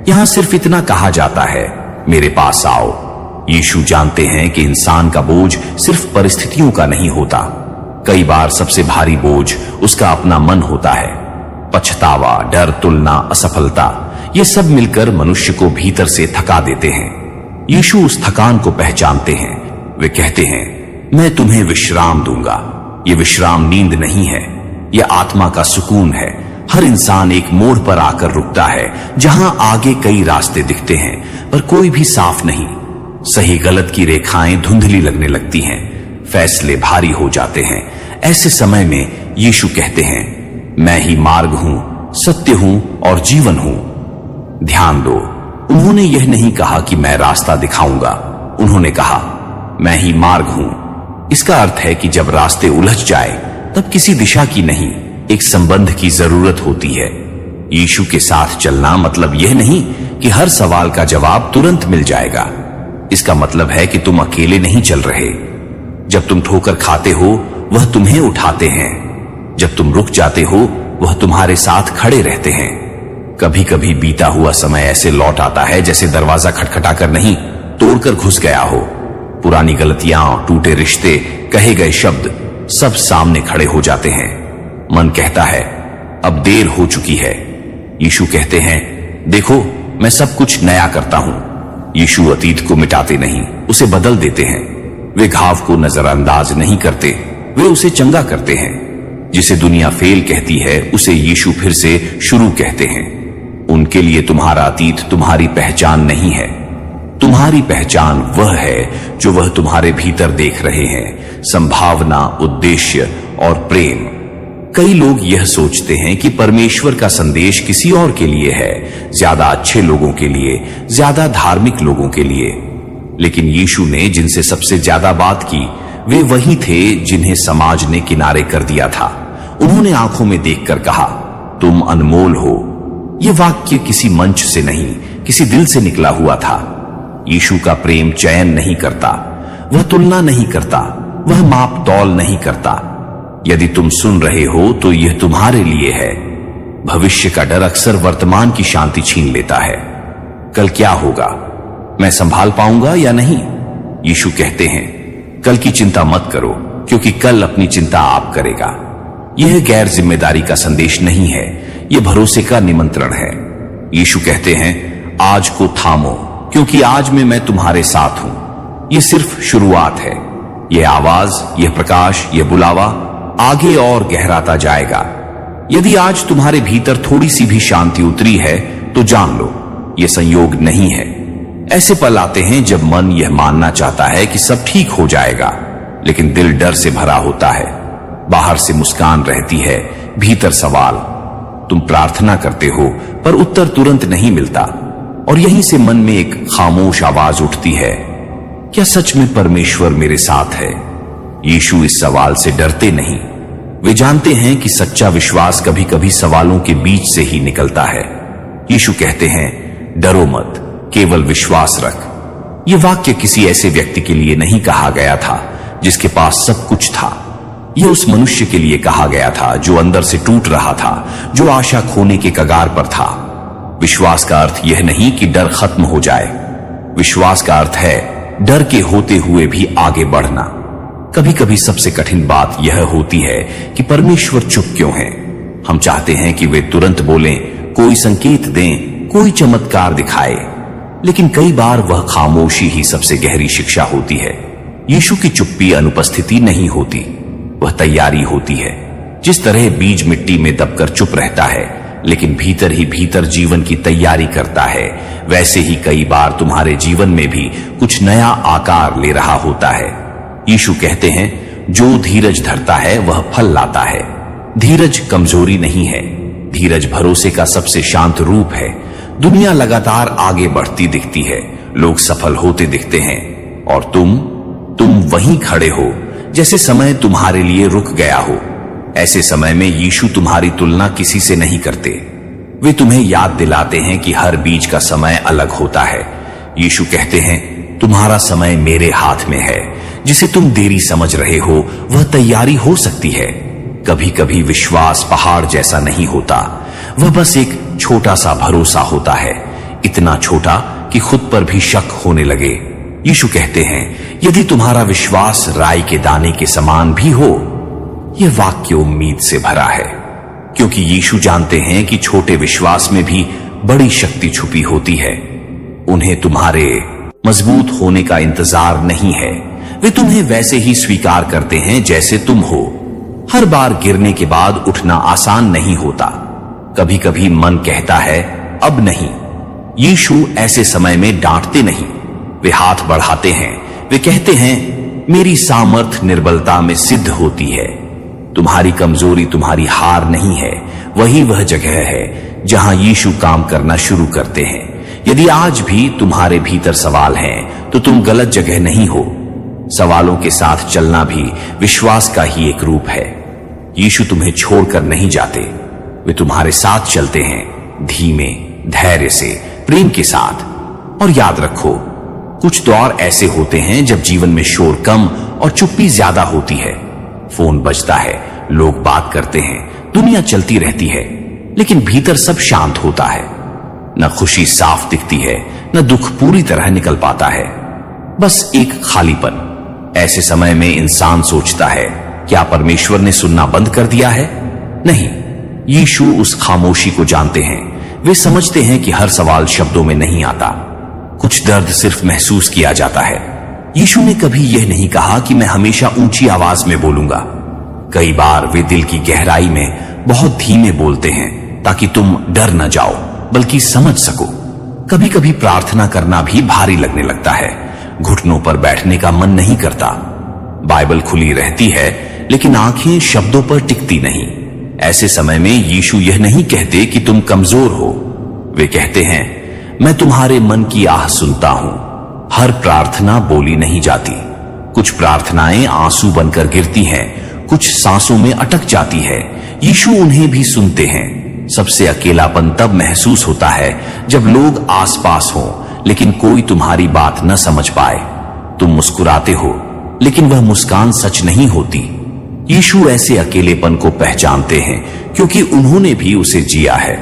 Speaker 1: यहां सिर्फ इतना कहा जाता है, मेरे पास आओ। यीशु जानते हैं कि इंसान का बोझ सिर्फ परिस्थितियों का नहीं होता। कई बार सबसे भारी बोझ उसका अपना मन होता है। पछतावा, डर, तुलना, असफलता, ये सब मिलकर मनुष्य को भीतर से थका देते हैं। यीशु उस थकान को पहचानते हैं। वे कहते हैं, मैं तुम्हें विश्राम दूंगा। ये विश्राम नींद नहीं है, यह आत्मा का सुकून है। हर इंसान एक मोड़ पर आकर रुकता है, जहां आगे कई रास्ते दिखते हैं पर कोई भी साफ नहीं। सही गलत की रेखाएं धुंधली लगने लगती हैं, फैसले भारी हो जाते हैं। ऐसे समय में यीशु कहते हैं, मैं ही मार्ग हूं, सत्य हूं और जीवन हूं। ध्यान दो, उन्होंने यह नहीं कहा कि मैं रास्ता दिखाऊंगा, उन्होंने कहा मैं ही मार्ग हूं। इसका अर्थ है कि जब रास्ते उलझ जाए तब किसी दिशा की नहीं, एक संबंध की जरूरत होती है। यीशु के साथ चलना मतलब यह नहीं कि हर सवाल का जवाब तुरंत मिल जाएगा। इसका मतलब है कि तुम अकेले नहीं चल रहे। जब तुम ठोकर खाते हो वह तुम्हें उठाते हैं, जब तुम रुक जाते हो वह तुम्हारे साथ खड़े रहते हैं। कभी कभी बीता हुआ समय ऐसे लौट आता है जैसे दरवाजा खटखटाकर नहीं, तोड़कर घुस गया हो। पुरानी गलतियां, टूटे रिश्ते, कहे गए शब्द सब सामने खड़े हो जाते हैं। मन कहता है अब देर हो चुकी है। यीशु कहते हैं, देखो मैं सब कुछ नया करता हूं। यीशु अतीत को मिटाते नहीं, उसे बदल देते हैं। वे घाव को नजरअंदाज नहीं करते, वे उसे चंगा करते हैं। जिसे दुनिया फेल कहती है उसे यीशु फिर से शुरू कहते हैं। उनके लिए तुम्हारा अतीत तुम्हारी पहचान नहीं है। तुम्हारी पहचान वह है जो वह तुम्हारे भीतर देख रहे हैं, संभावना, उद्देश्य और प्रेम। कई लोग यह सोचते हैं कि परमेश्वर का संदेश किसी और के लिए है, ज्यादा अच्छे लोगों के लिए, ज्यादा धार्मिक लोगों के लिए। लेकिन यीशु ने जिनसे सबसे ज्यादा बात की वे वही थे जिन्हें समाज ने किनारे कर दिया था। उन्होंने आंखों में देखकर कहा, तुम अनमोल हो। यह वाक्य किसी मंच से नहीं, किसी दिल से निकला हुआ था। यीशु का प्रेम चयन नहीं करता, वह तुलना नहीं करता, वह माप तौल नहीं करता। यदि तुम सुन रहे हो तो यह तुम्हारे लिए है। भविष्य का डर अक्सर वर्तमान की शांति छीन लेता है। कल क्या होगा, मैं संभाल पाऊंगा या नहीं? यीशु कहते हैं, कल की चिंता मत करो, क्योंकि कल अपनी चिंता आप करेगा। यह गैर जिम्मेदारी का संदेश नहीं है, यह भरोसे का निमंत्रण है। यीशु कहते हैं, आज को थामो, क्योंकि आज में मैं तुम्हारे साथ हूं। यह सिर्फ शुरुआत है। यह आवाज, यह प्रकाश, यह बुलावा आगे और गहराता जाएगा। यदि आज तुम्हारे भीतर थोड़ी सी भी शांति उतरी है तो जान लो, यह संयोग नहीं है। ऐसे पल आते हैं जब मन यह मानना चाहता है कि सब ठीक हो जाएगा, लेकिन दिल डर से भरा होता है। बाहर से मुस्कान रहती है, भीतर सवाल। तुम प्रार्थना करते हो पर उत्तर तुरंत नहीं मिलता, और यहीं से मन में एक खामोश आवाज उठती है, क्या सच में परमेश्वर मेरे साथ है? यीशु इस सवाल से डरते नहीं। वे जानते हैं कि सच्चा विश्वास कभी कभी सवालों के बीच से ही निकलता है। यीशु कहते हैं, डरो मत, केवल विश्वास रख। यह वाक्य किसी ऐसे व्यक्ति के लिए नहीं कहा गया था जिसके पास सब कुछ था। यह उस मनुष्य के लिए कहा गया था जो अंदर से टूट रहा था, जो आशा खोने के कगार पर था। विश्वास का अर्थ यह नहीं कि डर खत्म हो जाए। विश्वास का अर्थ है डर के होते हुए भी आगे बढ़ना। कभी कभी सबसे कठिन बात यह होती है कि परमेश्वर चुप क्यों है। हम चाहते हैं कि वे तुरंत बोलें, कोई संकेत दें, कोई चमत्कार दिखाए, लेकिन कई बार वह खामोशी ही सबसे गहरी शिक्षा होती है। यीशु की चुप्पी अनुपस्थिति नहीं होती, वह तैयारी होती है। जिस तरह बीज मिट्टी में दबकर चुप रहता है लेकिन भीतर ही भीतर जीवन की तैयारी करता है, वैसे ही कई बार तुम्हारे जीवन में भी कुछ नया आकार ले रहा होता है। यीशु कहते हैं, जो धीरज धरता है वह फल लाता है। धीरज कमजोरी नहीं है, धीरज भरोसे का सबसे शांत रूप है। दुनिया लगातार आगे बढ़ती दिखती है, लोग सफल होते दिखते हैं, और तुम वहीं खड़े हो जैसे समय तुम्हारे लिए रुक गया हो। ऐसे समय में यीशु तुम्हारी तुलना किसी से नहीं करते। वे तुम्हें याद दिलाते हैं कि हर बीज का समय अलग होता है। यीशु कहते हैं, तुम्हारा समय मेरे हाथ में है। जिसे तुम देरी समझ रहे हो वह तैयारी हो सकती है। कभी कभी विश्वास पहाड़ जैसा नहीं होता, वह बस एक छोटा सा भरोसा होता है, इतना छोटा कि खुद पर भी शक होने लगे। यीशु कहते हैं, यदि तुम्हारा विश्वास राई के दाने के समान भी हो। यह वाक्य उम्मीद से भरा है, क्योंकि यीशु जानते हैं कि छोटे विश्वास में भी बड़ी शक्ति छुपी होती है। उन्हें तुम्हारे मजबूत होने का इंतजार नहीं है, वे तुम्हें वैसे ही स्वीकार करते हैं जैसे तुम हो। हर बार गिरने के बाद उठना आसान नहीं होता। कभी कभी मन कहता है अब नहीं। यीशु ऐसे समय में डांटते नहीं, वे हाथ बढ़ाते हैं। वे कहते हैं, मेरी सामर्थ निर्बलता में सिद्ध होती है। तुम्हारी कमजोरी तुम्हारी हार नहीं है, वही वह जगह है जहां यीशु काम करना शुरू करते हैं। यदि आज भी तुम्हारे भीतर सवाल हैं तो तुम गलत जगह नहीं हो। सवालों के साथ चलना भी विश्वास का ही एक रूप है। यीशु तुम्हें छोड़कर नहीं जाते, वे तुम्हारे साथ चलते हैं, धीमे, धैर्य से, प्रेम के साथ। और याद रखो, कुछ दौर ऐसे होते हैं जब जीवन में शोर कम और चुप्पी ज्यादा होती है। फोन बजता है, लोग बात करते हैं, दुनिया चलती रहती है, लेकिन भीतर सब शांत होता है। न खुशी साफ दिखती है, न दुख पूरी तरह निकल पाता है, बस एक खालीपन। ऐसे समय में इंसान सोचता है, क्या परमेश्वर ने सुनना बंद कर दिया है? नहीं, यीशु उस खामोशी को जानते हैं। वे समझते हैं कि हर सवाल शब्दों में नहीं आता, कुछ दर्द सिर्फ महसूस किया जाता है। यीशु ने कभी यह नहीं कहा कि मैं हमेशा ऊंची आवाज में बोलूंगा। कई बार वे दिल की गहराई में बहुत धीमे बोलते हैं, ताकि तुम डर न जाओ बल्कि समझ सको। कभी कभी प्रार्थना करना भी भारी लगने लगता है, घुटनों पर बैठने का मन नहीं करता। बाइबल खुली रहती है लेकिन आंखें शब्दों पर टिकती नहीं। ऐसे समय में यीशु यह नहीं कहते कि तुम कमजोर हो। वे कहते हैं, मैं तुम्हारे मन की आह सुनता हूं। हर प्रार्थना बोली नहीं जाती। कुछ प्रार्थनाएं आंसू बनकर गिरती हैं, कुछ सांसों में अटक जाती है। यीशु उन्हें भी सुनते हैं। सबसे अकेलापन तब महसूस होता है जब लोग आसपास हों, लेकिन कोई तुम्हारी बात न समझ पाए। तुम मुस्कुराते हो, लेकिन वह मुस्कान सच नहीं होती। यीशु ऐसे अकेलेपन को पहचानते हैं, क्योंकि उन्होंने भी उसे जिया है।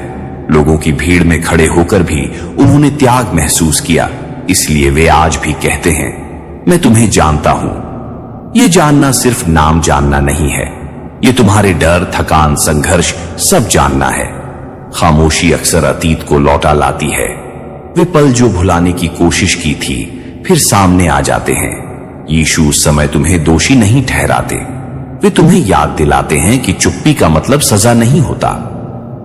Speaker 1: लोगों की भीड़ में खड़े होकर भी उन्होंने त्याग महसूस किया। इसलिए वे आज भी कहते हैं, मैं तुम्हें जानता हूं। यह जानना सिर्फ नाम जानना नहीं है, यह तुम्हारे डर, थकान, संघर्ष सब जानना है। खामोशी अक्सर अतीत को लौटा लाती है। वे पल जो भुलाने की कोशिश की थी फिर सामने आ जाते हैं। यीशु उस समय तुम्हें दोषी नहीं ठहराते। वे तुम्हें याद दिलाते हैं कि चुप्पी का मतलब सजा नहीं होता।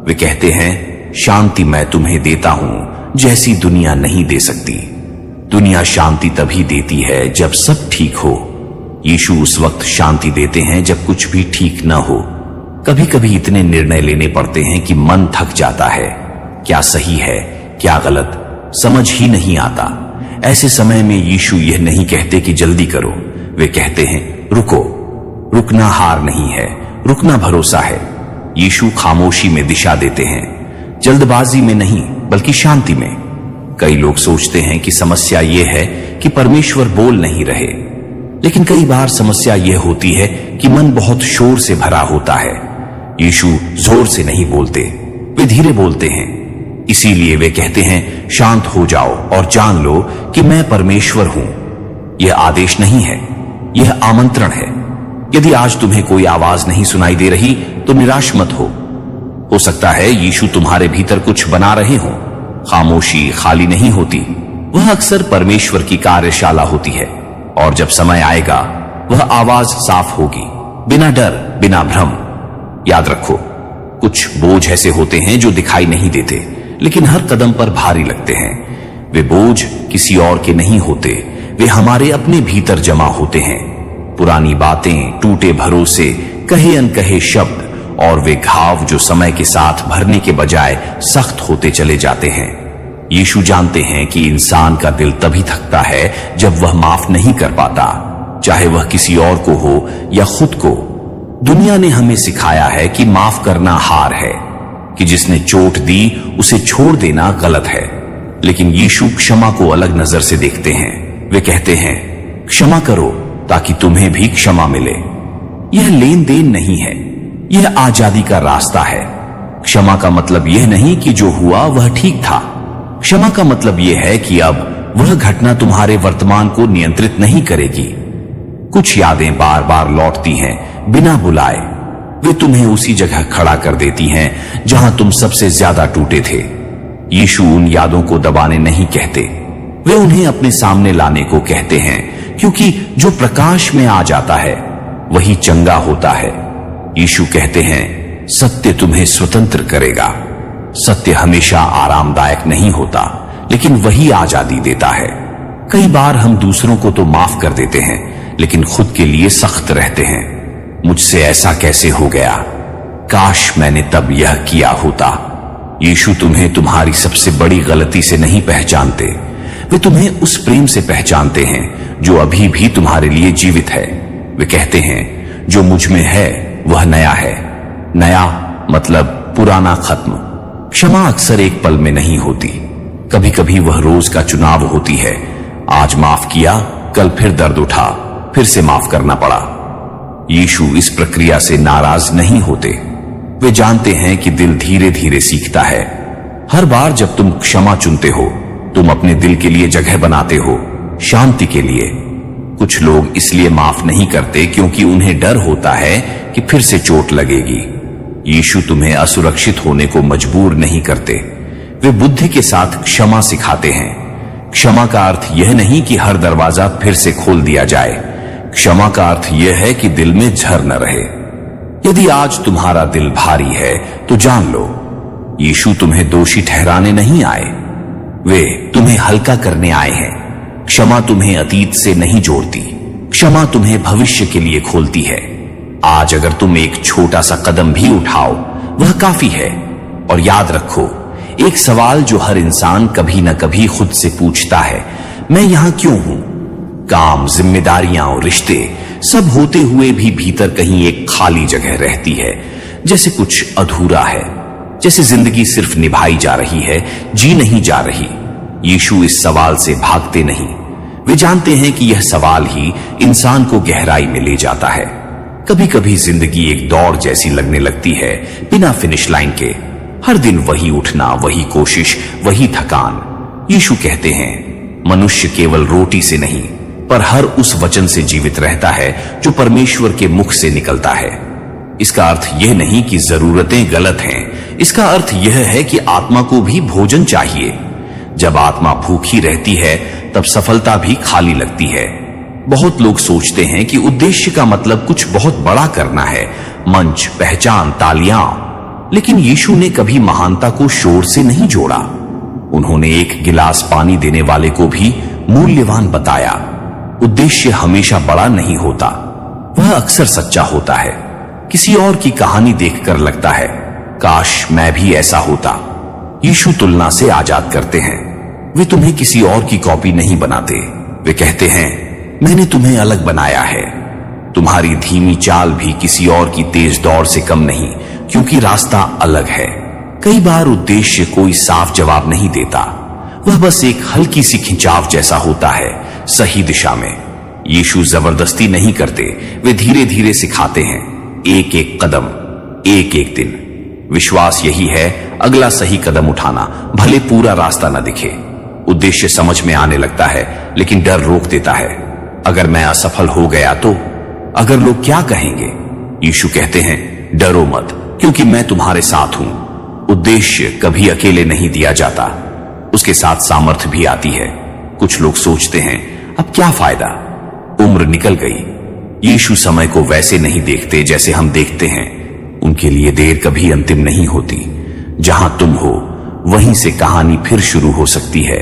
Speaker 1: वे कहते हैं, शांति मैं तुम्हें देता हूं जैसी दुनिया नहीं दे सकती। दुनिया शांति तभी देती है जब सब ठीक हो। यीशु उस वक्त शांति देते हैं जब कुछ भी ठीक न हो। कभी कभी इतने निर्णय लेने पड़ते हैं कि मन थक जाता है। क्या सही है, क्या गलत, समझ ही नहीं आता। ऐसे समय में यीशु यह नहीं कहते कि जल्दी करो। वे कहते हैं, रुको। रुकना हार नहीं है, रुकना भरोसा है। यीशु खामोशी में दिशा देते हैं, जल्दबाजी में नहीं बल्कि शांति में। कई लोग सोचते हैं कि समस्या यह है कि परमेश्वर बोल नहीं रहे, लेकिन कई बार समस्या यह होती है कि मन बहुत शोर से भरा होता है। यीशु जोर से नहीं बोलते, वे धीरे बोलते हैं। इसीलिए वे कहते हैं, शांत हो जाओ और जान लो कि मैं परमेश्वर हूं। यह आदेश नहीं है, यह आमंत्रण है। यदि आज तुम्हें कोई आवाज नहीं सुनाई दे रही तो निराश मत हो सकता है यीशु तुम्हारे भीतर कुछ बना रहे हो। खामोशी खाली नहीं होती, वह अक्सर परमेश्वर की कार्यशाला होती है। और जब समय आएगा वह आवाज साफ होगी, बिना डर, बिना भ्रम। याद रखो, कुछ बोझ ऐसे होते हैं जो दिखाई नहीं देते, लेकिन हर कदम पर भारी लगते हैं। वे बोझ किसी और के नहीं होते, वे हमारे अपने भीतर जमा होते हैं। पुरानी बातें, टूटे भरोसे, कहे अनकहे शब्द और वे घाव जो समय के साथ भरने के बजाय सख्त होते चले जाते हैं। यीशु जानते हैं कि इंसान का दिल तभी थकता है जब वह माफ नहीं कर पाता, चाहे वह किसी और को हो या खुद को। दुनिया ने हमें सिखाया है कि माफ करना हार है, कि जिसने चोट दी उसे छोड़ देना गलत है। लेकिन यीशु क्षमा को अलग नजर से देखते हैं। वे कहते हैं, क्षमा करो ताकि तुम्हें भी क्षमा मिले। यह लेन देन नहीं है, यह आजादी का रास्ता है। क्षमा का मतलब यह नहीं कि जो हुआ वह ठीक था। क्षमा का मतलब यह है कि अब वह घटना तुम्हारे वर्तमान को नियंत्रित नहीं करेगी। कुछ यादें बार बार लौटती हैं बिना बुलाए। वे तुम्हें उसी जगह खड़ा कर देती हैं जहां तुम सबसे ज्यादा टूटे थे। यीशु उन यादों को दबाने नहीं कहते, वे उन्हें अपने सामने लाने को कहते हैं, क्योंकि जो प्रकाश में आ जाता है वही चंगा होता है। यीशु कहते हैं, सत्य तुम्हें स्वतंत्र करेगा। सत्य हमेशा आरामदायक नहीं होता, लेकिन वही आजादी देता है। कई बार हम दूसरों को तो माफ कर देते हैं, लेकिन खुद के लिए सख्त रहते हैं। मुझसे ऐसा कैसे हो गया, काश मैंने तब यह किया होता। यीशु तुम्हें तुम्हारी सबसे बड़ी गलती से नहीं पहचानते, वे तुम्हें उस प्रेम से पहचानते हैं जो अभी भी तुम्हारे लिए जीवित है। वे कहते हैं, जो मुझ में है वह नया है। नया मतलब पुराना खत्म। क्षमा अक्सर एक पल में नहीं होती, कभी कभी वह रोज का चुनाव होती है। आज माफ किया, कल फिर दर्द उठा, फिर से माफ करना पड़ा। यीशु इस प्रक्रिया से नाराज नहीं होते। वे जानते हैं कि दिल धीरे धीरे सीखता है। हर बार जब तुम क्षमा चुनते हो, तुम अपने दिल के लिए जगह बनाते हो, शांति के लिए। कुछ लोग इसलिए माफ नहीं करते क्योंकि उन्हें डर होता है कि फिर से चोट लगेगी। यीशु तुम्हें असुरक्षित होने को मजबूर नहीं करते, वे बुद्धि के साथ क्षमा सिखाते हैं। क्षमा का अर्थ यह नहीं कि हर दरवाजा फिर से खोल दिया जाए। क्षमा का अर्थ यह है कि दिल में झर न रहे। यदि आज तुम्हारा दिल भारी है तो जान लो, यीशु तुम्हें दोषी ठहराने नहीं आए, वे तुम्हें हल्का करने आए हैं। क्षमा तुम्हें अतीत से नहीं जोड़ती, क्षमा तुम्हें भविष्य के लिए खोलती है। आज अगर तुम एक छोटा सा कदम भी उठाओ वह काफी है। और याद रखो, एक सवाल जो हर इंसान कभी न कभी खुद से पूछता है, मैं यहां क्यों हूं? काम, जिम्मेदारियां और रिश्ते सब होते हुए भी भीतर कहीं एक खाली जगह रहती है, जैसे कुछ अधूरा है, जैसे जिंदगी सिर्फ निभाई जा रही है, जी नहीं जा रही। यीशु इस सवाल से भागते नहीं। वे जानते हैं कि यह सवाल ही इंसान को गहराई में ले जाता है। कभी कभी जिंदगी एक दौड़ जैसी लगने लगती है, बिना फिनिश लाइन के। हर दिन वही उठना, वही कोशिश, वही थकान। यीशु कहते हैं, मनुष्य केवल रोटी से नहीं पर हर उस वचन से जीवित रहता है जो परमेश्वर के मुख से निकलता है। इसका अर्थ यह नहीं कि जरूरतें गलत हैं, इसका अर्थ यह है कि आत्मा को भी भोजन चाहिए। जब आत्मा भूखी रहती है तब सफलता भी खाली लगती है। बहुत लोग सोचते हैं कि उद्देश्य का मतलब कुछ बहुत बड़ा करना है, मंच, पहचान, तालियां। लेकिन यीशु ने कभी महानता को शोर से नहीं जोड़ा। उन्होंने एक गिलास पानी देने वाले को भी मूल्यवान बताया। उद्देश्य हमेशा बड़ा नहीं होता, वह अक्सर सच्चा होता है। किसी और की कहानी देखकर लगता है, काश मैं भी ऐसा होता। यीशु तुलना से आजाद करते हैं। वे तुम्हें किसी और की कॉपी नहीं बनाते। वे कहते हैं, मैंने तुम्हें अलग बनाया है। तुम्हारी धीमी चाल भी किसी और की तेज दौड़ से कम नहीं, क्योंकि रास्ता अलग है। कई बार उद्देश्य कोई साफ जवाब नहीं देता, वह बस एक हल्की सी खिंचाव जैसा होता है, सही दिशा में। यीशु जबरदस्ती नहीं करते, वे धीरे धीरे सिखाते हैं, एक एक कदम, एक एक दिन। विश्वास यही है, अगला सही कदम उठाना, भले पूरा रास्ता न दिखे। उद्देश्य समझ में आने लगता है, लेकिन डर रोक देता है। अगर मैं असफल हो गया तो? अगर लोग क्या कहेंगे? यीशु कहते हैं, डरो मत, क्योंकि मैं तुम्हारे साथ हूं। उद्देश्य कभी अकेले नहीं दिया जाता, उसके साथ सामर्थ्य भी आती है। कुछ लोग सोचते हैं, अब क्या फायदा, उम्र निकल गई। यीशु समय को वैसे नहीं देखते जैसे हम देखते हैं। उनके लिए देर कभी अंतिम नहीं होती। जहां तुम हो वहीं से कहानी फिर शुरू हो सकती है।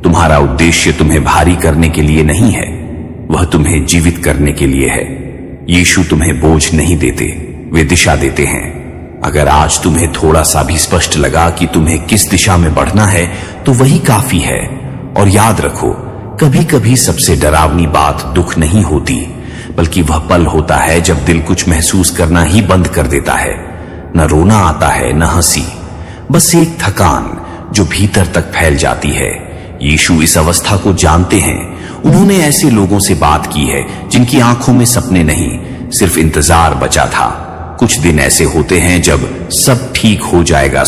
Speaker 1: तुम्हारा उद्देश्य तुम्हें भारी करने के लिए नहीं है, वह तुम्हें जीवित करने के लिए है। यीशु तुम्हें बोझ नहीं देते, वे दिशा देते हैं। अगर आज तुम्हें थोड़ा सा भी स्पष्ट लगा कि तुम्हें किस दिशा में बढ़ना है, तो वही काफी है। और याद रखो, कभी कभी सबसे डरावनी बात दुख नहीं होती, बल्कि वह पल होता है जब दिल कुछ महसूस करना ही बंद कर देता है। न रोना आता है, न हंसी, बस एक थकान जो भीतर तक फैल जाती है। यीशु इस अवस्था को जानते हैं। उन्होंने ऐसे लोगों से बात की है जिनकी आंखों में सपने नहीं, सिर्फ इंतजार बचा था। कुछ दिन ऐसे होते हैं जब सब ठीक हो जाएगा,